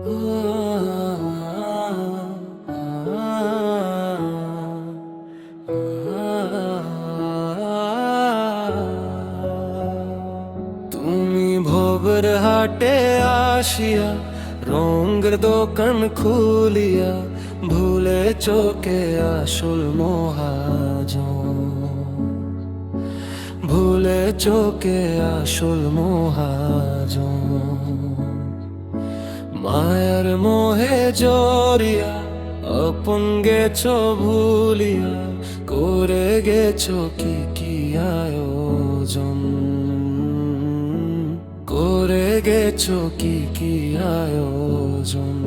তুমি ভবের হাটে আসিয়া রঙের দোকান খুলিয়া ভুলে চোখে আসল মহাজন, ভুলে চোখে আসল মহাজন। মায়ার মোহে জড়িয়া আপন গেছো ভুলিয়া করে গেছো কি আয়োজন, করে গেছো কি আয়োজন।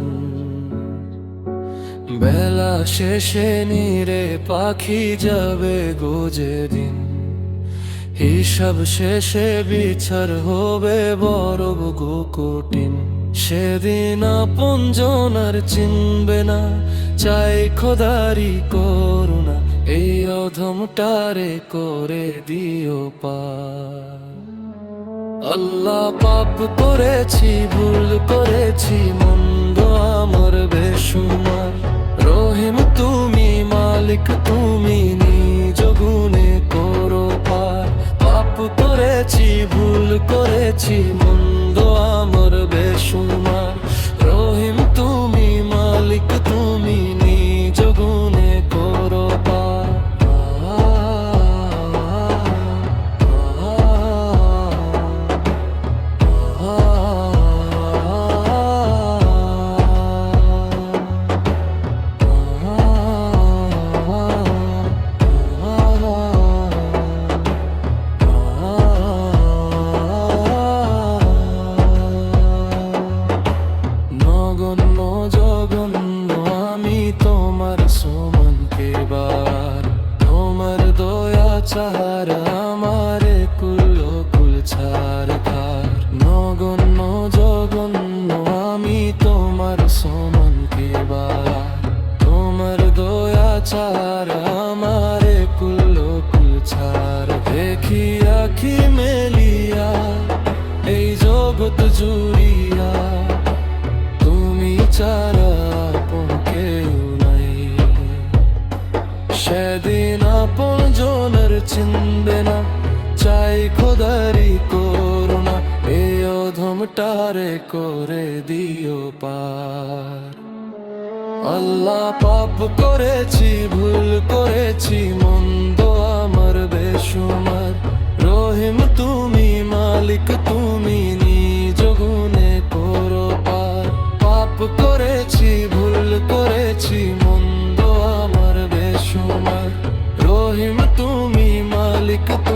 বেলা শেষে নীরে পাখি যাবে গোজে দিন, হিসাব শেষে বিচার হবে বড় গো কঠিন। সেদিন আপন জনার চিনবে না, চাই খোদারি করুণা, এই অধমটারে করে দিও পার। আল্লাহ পাপ করেছি, ভুল করেছি, মন্দ আমার বেশুমার। রহিম তুমি, মালিক তুমি, নিজ গুণে করো পার। পাপ করেছি, ভুল করেছি, মন্দ আমার বেশুমার। রহিম তুমি, মালিক তুমি, নিজ গুণে করো পার। নগণ্য জঘন্য আমি তোমার সমান কেবার, তোমার দয়া চার আমারে কুল কুল ছাড় খার। নগণ্য জঘন্য আমি তোমার সমান কেবার, তোমার দয়া চার আমারে কুল কুল ছাড়। দেখি আখি মেলিয়া এই জগৎ জুড়িয়া, তুমি ছাড়া আপন কেউ নাই। সেদিন আপন জনের চিনবে না, চাই খোদারি করুণা, এই অধমটারে করে দিও পার। আল্লাহ পাপ করেছি, ভুল করেছি, মন্দ আমার বেশুমার। রহিম তুমি, মালিক তুমি, নিজ গুণে করো পার। পাপ করেছি, ভুল করেছি, মন্দ আমার বেশুমার। রহিম তুমি, মালিক তুমি।